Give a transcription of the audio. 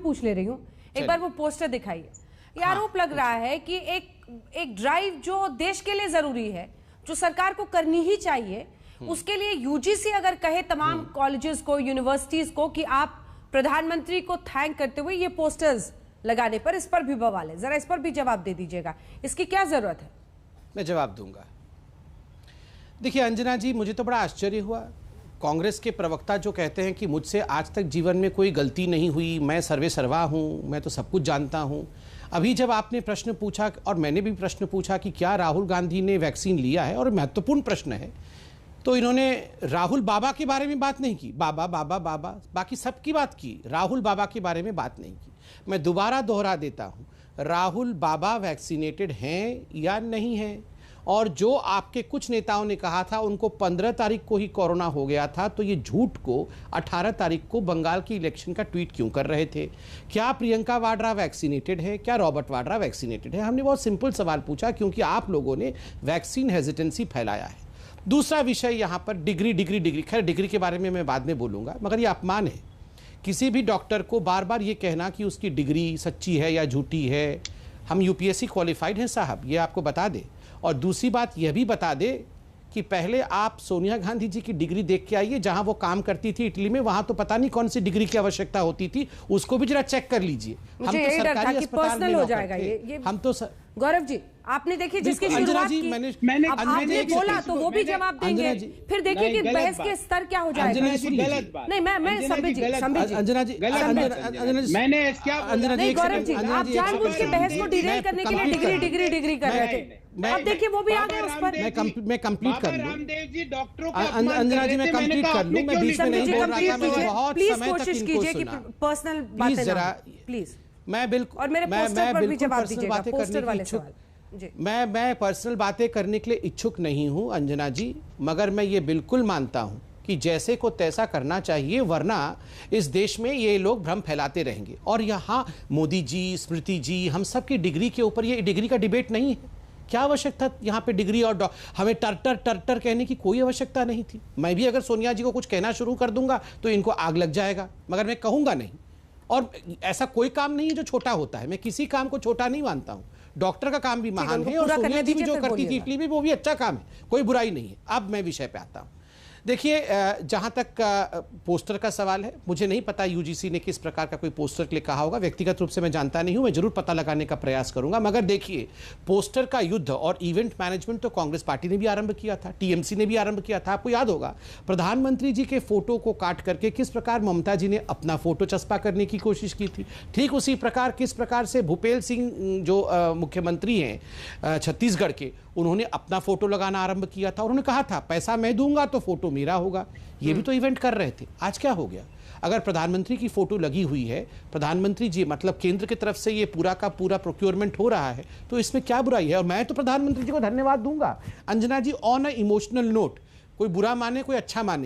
पूछ ले रही हूँ, एक बार वो पोस्टर दिखाइए। ये आरोप लग रहा है कि एक ड्राइव जो देश के लिए जरूरी है, जो सरकार को करनी ही चाहिए, उसके लिए यूजीसी अगर कहे तमाम कॉलेजेस को, यूनिवर्सिटीज को कि आप प्रधानमंत्री को थैंक करते हुए ये पोस्टर्स लगाने पर, इस पर भी बवाल है। जरा इस पर भी जवाब दे दीजिएगा, इसकी क्या जरूरत है? मैं जवाब दूंगा। देखिए अंजना जी, मुझे तो बड़ा आश्चर्य हुआ। कांग्रेस के प्रवक्ता जो कहते हैं कि मुझसे आज तक जीवन में कोई गलती नहीं हुई, मैं सर्वे सर्वा हूं, मैं तो सब कुछ जानता हूं। अभी जब आपने प्रश्न पूछा और मैंने भी प्रश्न पूछा कि क्या राहुल गांधी ने वैक्सीन लिया है, और महत्वपूर्ण प्रश्न है, तो इन्होंने राहुल बाबा के बारे में बात नहीं की। बाबा बाबा बाबा बाकी सबकी बात की, राहुल बाबा के बारे में बात नहीं की। मैं दोबारा दोहरा देता हूं, राहुल बाबा वैक्सीनेटेड हैं या नहीं हैं? और जो आपके कुछ नेताओं ने कहा था उनको 15 तारीख को ही कोरोना हो गया था, तो ये झूठ को 18 तारीख को बंगाल की इलेक्शन का ट्वीट क्यों कर रहे थे? क्या प्रियंका वाड्रा वैक्सीनेटेड है? क्या रॉबर्ट वाड्रा वैक्सीनेटेड है? हमने बहुत सिंपल सवाल पूछा, क्योंकि आप लोगों ने वैक्सीन हेजिटेंसी फैलाया है। दूसरा विषय यहाँ पर डिग्री डिग्री डिग्री, खैर डिग्री के बारे में मैं बाद में बोलूँगा, मगर ये अपमान है किसी भी डॉक्टर को बार बार ये कहना कि उसकी डिग्री सच्ची है या झूठी है। हम यूपीएससी क्वालिफाइड हैं साहब, ये आपको बता दे। और दूसरी बात यह भी बता दे कि पहले आप सोनिया गांधी जी की डिग्री देख के आइए, जहां वो काम करती थी इटली में, वहां तो पता नहीं कौन सी डिग्री की आवश्यकता होती थी, उसको भी जरा चेक कर लीजिए। हम तो सरकारी अस्पताल में हो जाएगा ये हम तो गौरव जी, आपने देखिए जिसकी शुरुआत की, मैंने आपने बोला तो वो भी जवाब देंगे, फिर देखिए कि बहस के स्तर क्या हो जाएगा। नहीं, मैं संबित जी अंजना जी मैंने अंजना जी, गौरव जी, आप जानबूझ के बहस को डिरेल करने के लिए डिग्री डिग्री डिग्री कर रहे थे। अब देखिए वो भी आ गए उस पर। मैं कंप्लीट कर लूं। रामदेव जी डॉक्टरों को अंजना जी, मैं कंप्लीट कर लूं, मैं बीच में नहीं बोल रहा था, मैं बहुत समय तक इनको सुना। पर्सनल बातें जरा प्लीज, मैं बिल्कुल, और मेरे पोस्टर पर भी जवाब दीजिएगा, पोस्टर वाले सवाल। मैं पर्सनल बातें करने के लिए इच्छुक नहीं हूं अंजना जी, मगर मैं ये बिल्कुल मानता हूं कि जैसे को तैसा करना चाहिए, वरना इस देश में ये लोग भ्रम फैलाते रहेंगे। और यहाँ मोदी जी, स्मृति जी, हम सब की डिग्री के ऊपर, ये डिग्री का डिबेट नहीं है। क्या आवश्यकता यहाँ पे डिग्री और हमें टर्टर कहने की कोई आवश्यकता नहीं थी। मैं भी अगर सोनिया जी को कुछ कहना शुरू कर दूंगा तो इनको आग लग जाएगा, मगर मैं कहूंगा नहीं। और ऐसा कोई काम नहीं है जो छोटा होता है, मैं किसी काम को छोटा नहीं मानता हूं। डॉक्टर का काम भी महान है, और सोनिया जी भी जो करती थी इटली में, वो भी अच्छा काम है, कोई बुराई नहीं है। अब मैं विषय पे आता हूं। देखिए, जहां तक पोस्टर का सवाल है, मुझे नहीं पता यूजीसी ने किस प्रकार का कोई पोस्टर के लिए कहा होगा, व्यक्तिगत रूप से मैं जानता नहीं हूं, मैं जरूर पता लगाने का प्रयास करूंगा। मगर देखिए, पोस्टर का युद्ध और इवेंट मैनेजमेंट तो कांग्रेस पार्टी ने भी आरंभ किया था, टीएमसी ने भी आरंभ किया था। आपको याद होगा, प्रधानमंत्री जी के फोटो को काट करके किस प्रकार ममता जी ने अपना फोटो चस्पा करने की कोशिश की थी। ठीक उसी प्रकार किस प्रकार से भूपेल सिंह जो मुख्यमंत्री हैं छत्तीसगढ़ के, उन्होंने अपना फोटो लगाना आरंभ किया था। उन्होंने कहा था पैसा मैं दूंगा तो फोटो मेरा होगा। ये भी तो इवेंट कर रहे थे। आज क्या हो गया? अगर प्रधानमंत्री की फोटो लगी हुई है, प्रधानमंत्री जी मतलब केंद्र की तरफ से ये पूरा का पूरा प्रोक्योरमेंट हो रहा है, तो इसमें क्या बुराई है? और मैं तो प्रधानमंत्री जी को धन्यवाद दूंगा अंजना जी, ऑन अ इमोशनल नोट। कोई बुरा माने कोई अच्छा माने,